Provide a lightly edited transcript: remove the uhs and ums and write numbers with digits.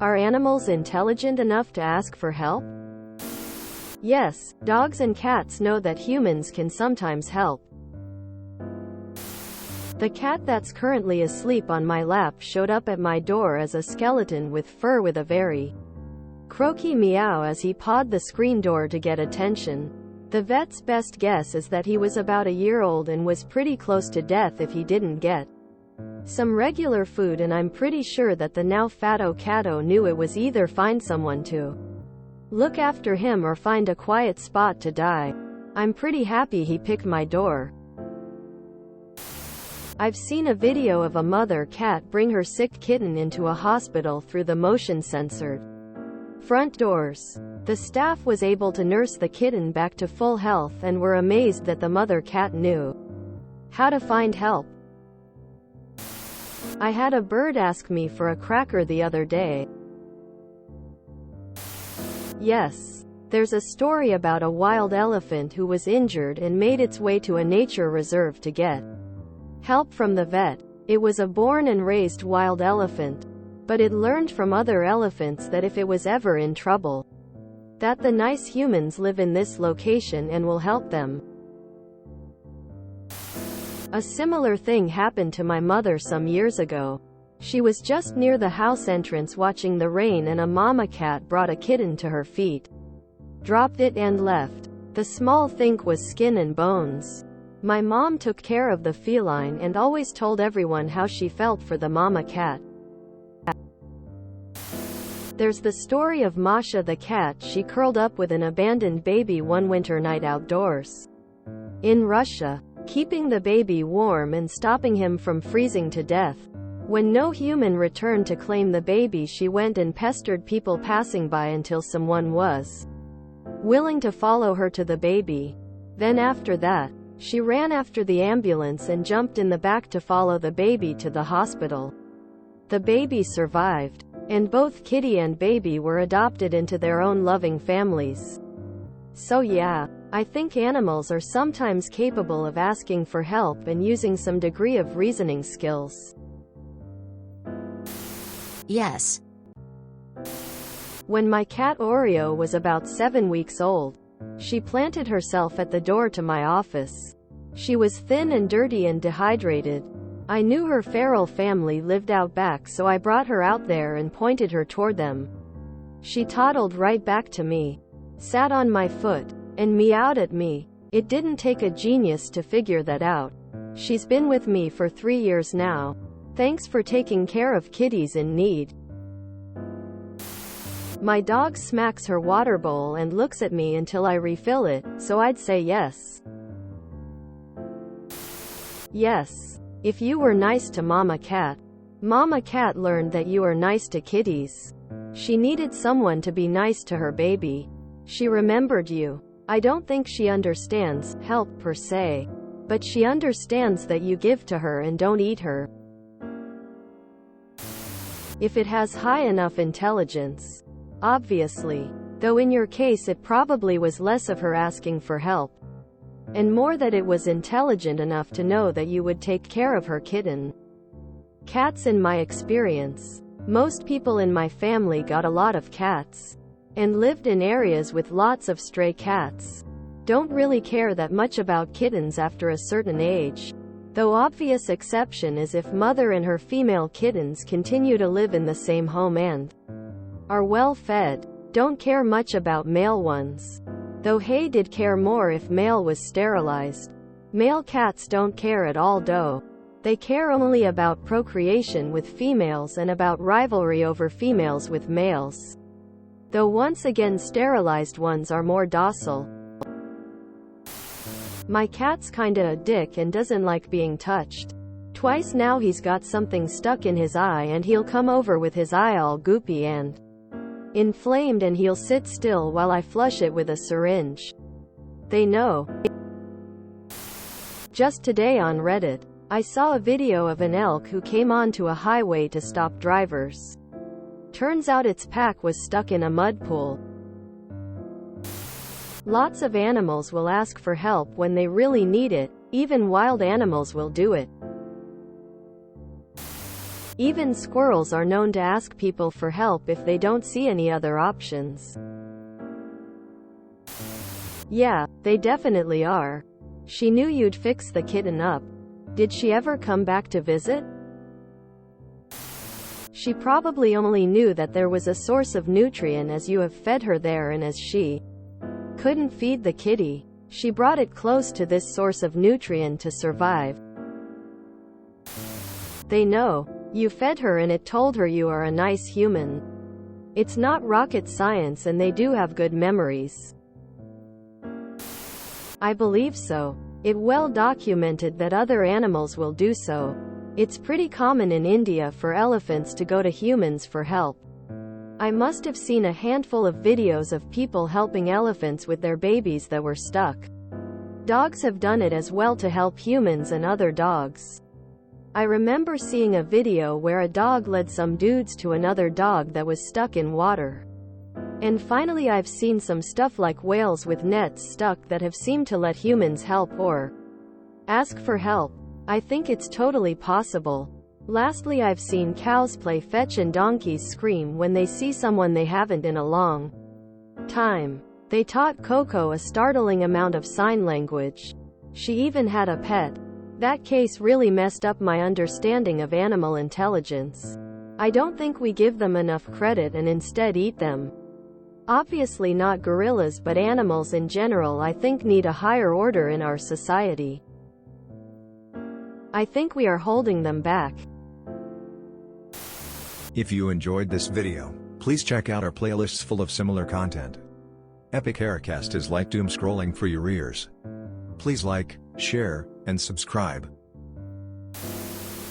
Are animals intelligent enough to ask for help? Yes, dogs and cats know that humans can sometimes help. The cat that's currently asleep on my lap showed up at my door as a skeleton with fur with a very croaky meow as he pawed the screen door to get attention. The vet's best guess is that he was about a year old and was pretty close to death if he didn't get some regular food, and I'm pretty sure that the now fatto catto knew it was either find someone to look after him or find a quiet spot to die. I'm pretty happy he picked my door. I've seen a video of a mother cat bring her sick kitten into a hospital through the motion-censored front doors. The staff was able to nurse the kitten back to full health and were amazed that the mother cat knew how to find help. I had a bird ask me for a cracker the other day. Yes, there's a story about a wild elephant who was injured and made its way to a nature reserve to get help from the vet. It was a born and raised wild elephant, but it learned from other elephants that if it was ever in trouble, that the nice humans live in this location and will help them. A similar thing happened to my mother some years ago. She was just near the house entrance watching the rain, and a mama cat brought a kitten to her feet, dropped it and left. The small thing was skin and bones. My mom took care of the feline and always told everyone how she felt for the mama cat. There's the story of Masha the cat. She curled up with an abandoned baby one winter night outdoors in Russia, keeping the baby warm and stopping him from freezing to death. When no human returned to claim the baby, she went and pestered people passing by until someone was willing to follow her to the baby. Then after that, she ran after the ambulance and jumped in the back to follow the baby to the hospital. The baby survived, and both kitty and baby were adopted into their own loving families. So yeah, I think animals are sometimes capable of asking for help and using some degree of reasoning skills. Yes. When my cat Oreo was about 7 weeks old, she planted herself at the door to my office. She was thin and dirty and dehydrated. I knew her feral family lived out back, so I brought her out there and pointed her toward them. She toddled right back to me, sat on my foot, and meowed at me. It didn't take a genius to figure that out. She's been with me for 3 years now. Thanks for taking care of kitties in need. My dog smacks her water bowl and looks at me until I refill it, so I'd say yes. Yes. If you were nice to Mama Cat learned that you are nice to kitties. She needed someone to be nice to her baby. She remembered you. I don't think she understands help per se, but she understands that you give to her and don't eat her. If it has high enough intelligence. Obviously. Though in your case it probably was less of her asking for help, and more that it was intelligent enough to know that you would take care of her kitten. Cats, in my experience, most people in my family got a lot of cats, and lived in areas with lots of stray cats. Don't really care that much about kittens after a certain age. Though obvious exception is if mother and her female kittens continue to live in the same home and are well fed. Don't care much about male ones. Though Hay did care more if male was sterilized. Male cats don't care at all though. They care only about procreation with females and about rivalry over females with males. Though once again sterilized ones are more docile. My cat's kinda a dick and doesn't like being touched. Twice now he's got something stuck in his eye and he'll come over with his eye all goopy and inflamed, and he'll sit still while I flush it with a syringe. They know. Just today on Reddit, I saw a video of an elk who came onto a highway to stop drivers. Turns out its pack was stuck in a mud pool. Lots of animals will ask for help when they really need it. Even wild animals will do it. Even squirrels are known to ask people for help if they don't see any other options. Yeah, they definitely are. She knew you'd fix the kitten up. Did she ever come back to visit? She probably only knew that there was a source of nutrient as you have fed her there, and as she couldn't feed the kitty, she brought it close to this source of nutrient to survive. They know. You fed her and it told her you are a nice human. It's not rocket science, and they do have good memories. I believe so. It's well documented that other animals will do so. It's pretty common in India for elephants to go to humans for help. I must have seen a handful of videos of people helping elephants with their babies that were stuck. Dogs have done it as well to help humans and other dogs. I remember seeing a video where a dog led some dudes to another dog that was stuck in water. And finally, I've seen some stuff like whales with nets stuck that have seemed to let humans help or ask for help. I think it's totally possible. Lastly, I've seen cows play fetch and donkeys scream when they see someone they haven't in a long time. They taught Coco a startling amount of sign language. She even had a pet. That case really messed up my understanding of animal intelligence. I don't think we give them enough credit and instead eat them. Obviously not gorillas, but animals in general I think need a higher order in our society. I think we are holding them back. If you enjoyed this video, please check out our playlists full of similar content. Epic Haircast is like doom scrolling for your ears. Please like, share, and subscribe.